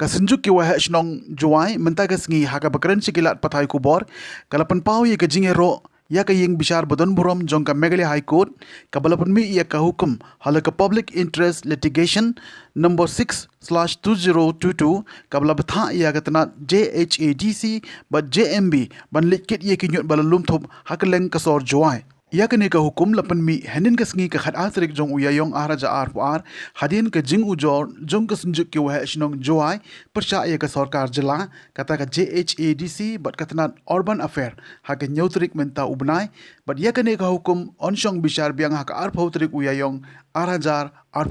Synjuk ki Waheh Shnong Jowai menta ka sngi haka bakran sikilat pathai kubor kalapan pau ye ka jingero ya ka ying bishar bodon burom jong ka Meghalaya High Court kabalapan mi ya ka hukum hala ka Public Interest Litigation number 6/2022 kabla batha ya ka tana JHADC but JMB ban litkit ye ki nyot balalum thop hakaleng kasor Jowai ya kene ka hukum lapan mi henin ka sngi ka khat asrik jong uyayong araja ar hadin ka jing ujor jong ka Synjuk ki Waheh Shnong Jowai persya ya ka sarkar jela kata ka JHADC but katana urban affair ha ka nyautrik menta ubnai but ya kene ka hukum onshong bishar biang ha ka arphautrik uyayong arajar ar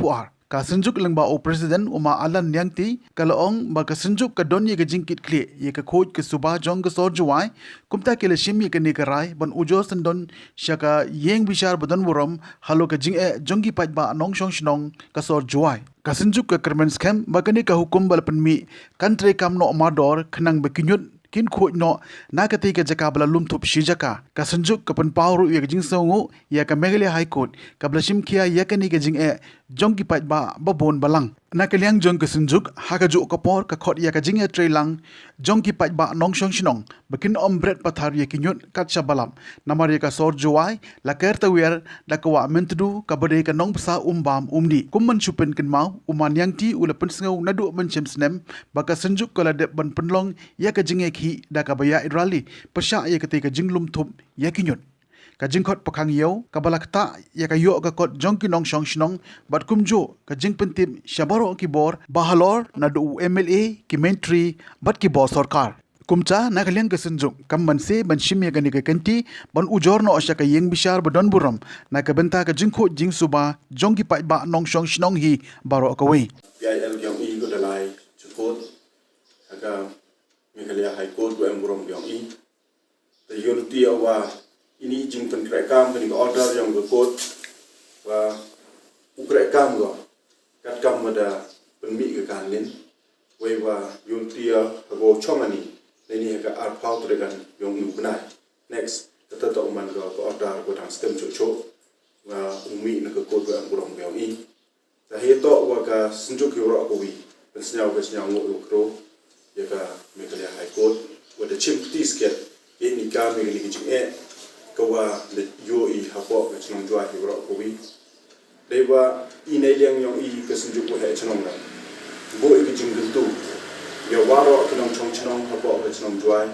ka Synjuk lengba o president uma alan nyangti kalaong ba ka Synjuk ka don ye ka jingkit kle ye ka khuid ka suba jong ka sor Jowai kumta ke le shim ye ka ne ka rai ban ujor sandon shaka yeng bishar badan worom halo ka jing jongi paj ba nong shong shnong ka sor Jowai ka Synjuk ka kermen scam ba ka ne ka hukum balapan mi kantre kam no mador khnang ba kinyut kin khuid no na ka te ka jaka bala lum thup shijaka ka Synjuk ka pan pawru ye ka jing songu ya ka Meghalaya High Court ka bla shim khia ya ka ne ka jing jongki paj ba babon balang na kaliang jong ka Synjuk ha ka ju kapor ka khot ya ka jing trailang jongki paj ba nong shong shnong bakin ombret pathar ye kinyut kat shabalam namar ye ka sor Jowai la kerta wer da ka wa mentdu ka bade ka nong psa umbam umdi kumman chupen kin mau uman yang ti ula pen sngau nadu ban chem snem ba ka Synjuk ka la de ban penlong ya ka jing khi da ka baya irali pasha ye ka te ka jinglum thup ya kinyut ka jingkhot pakhang yau ka balakta ya ka yo ka kot jongki nong shong shnong bat kumjo ka jingpentim shabaro ki bor bahalor na du MLA ki mentri bat ki bor sarkar kumcha na kaliang ka Synjuk kam manse ban shim ya gani ka kanti ban ujor no asha ka yeng bishar bodon buram na ka benta ka jingkho jing suba jongki pai ba nong shong shnong hi baro ka we PIL yang i ko dalai chukot aga Meghalaya High Court ko emburom yang i the unity awa ini jing pen krekam pen order yang berkot wa ukrekam go kat kam mada penmi ke kanlin we wa yuntia go chomani neni ka arpau tregan yong nu benai next tata to man go order go tang stem chocho wa umi na ko ko am burong yang i ta he to wa ka Synjuk yo ko wi pen snyau ngo kro ya ka Meghalaya High Court wa the chim tisket ini ka mi ni jing kawa le yo i hapo ke chnong Jowai ki ro ko wi dewa inai liang yong i ke Synjuk Waheh chnong la bo i jing tu ya waro ke nong chong chnong hapo ke chnong Jowai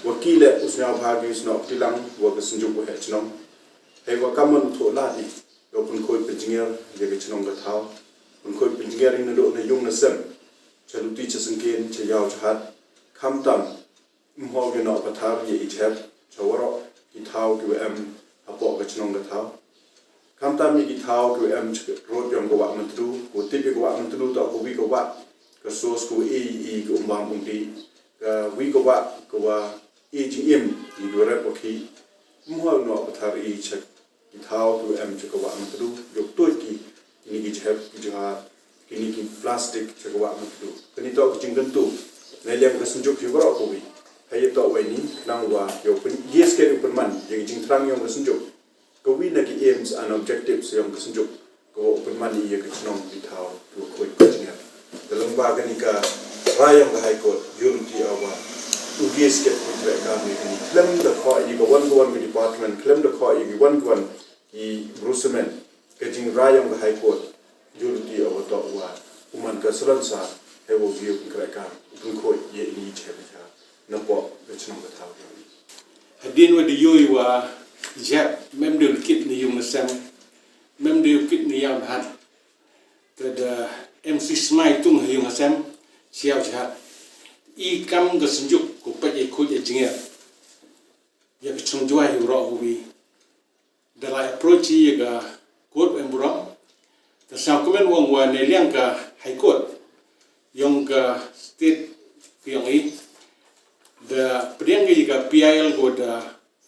wakile usnya bhagi usno tilang wa ke Synjuk Waheh chnong he wa kamon tho la di yo pun khoi pe jinger ye ke chnong ga thau pun khoi pe jinger in do na yung na sem chaluti chasengken che yaw chat kham tam mho ge no pathar ye i chap chawaro ki thau ki em apo ka chnong da thau kam ta mi ki thau ki em rot yong ko wa mantru ko ti ko wa mantru to ko wi ko wa ka sos ko e ko mbam umdi ka wi ko wa ji em ni do ra ko ki mo no pathar i chak ki thau ki em ko wa mantru yo to ki ni ki chap ki ja ki ni ki plastic ko wa mantru kani to ki jing tu ne lem ka Synjuk ki ro ko wi hay to we ni nang wa yo pen yes ke pen man ye jing trang yong ka Synjuk ko wi na ki aims and objectives yong ka Synjuk ko pen man ye ka chnong bi thao to khoi ko jing dalam ba ga ni ka rayong ka High Court unity awa u yes ke ko tre ka ni ni klem da kho yi ko one department klem da kho yi one i brusemen ke jing rayong ka High Court unity awa to wa uman ka sransa he wo view ka ka kun khoi ye ni che nampo bechnong ka thau hadin wa di yoi wa jap mem de kit ni yung sam mem de kit ni yang hat kada MC smai tung yung sam siao jhat i kam ga Synjuk ko pa ye ko ye jinga ya bechnong Jowai ro wi dalai approach ye ga court emburam ta sa komen wong wa ne liang ka High Court yung ka state yang i da pediang ga PIL go da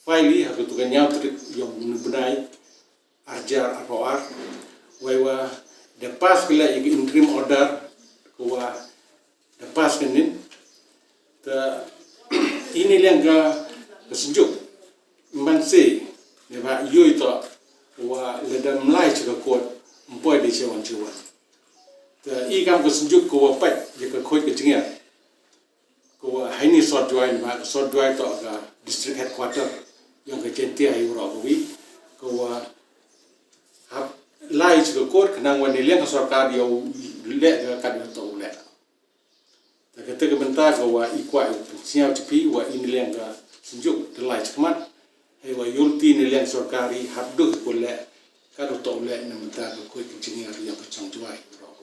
file ha to kan yaw trik yung benai arjar ar wa da pass kila i interim order ko wa da pass kanin ta ini liang ga Synjuk manse ne ba yoi to wa le da mlai chika court mpoi de chewan chewan i kam ko Synjuk ko pat je ko khuid ke jingia ko hai ni sort Jowai ma sort Jowai to ga district headquarter yang ke jentia ai ro ko wi ko hab lai chu ko kenang wan ni liang ka sarkar yo le ga kan to le ta ke te ke bynta ko i kwa siau chipi wa in liang ga Synjuk de lai chmat hai wa yulti ni liang sarkari hab du ko le ka to le na bynta ko khuid ke jingia ya ko chang Jowai ro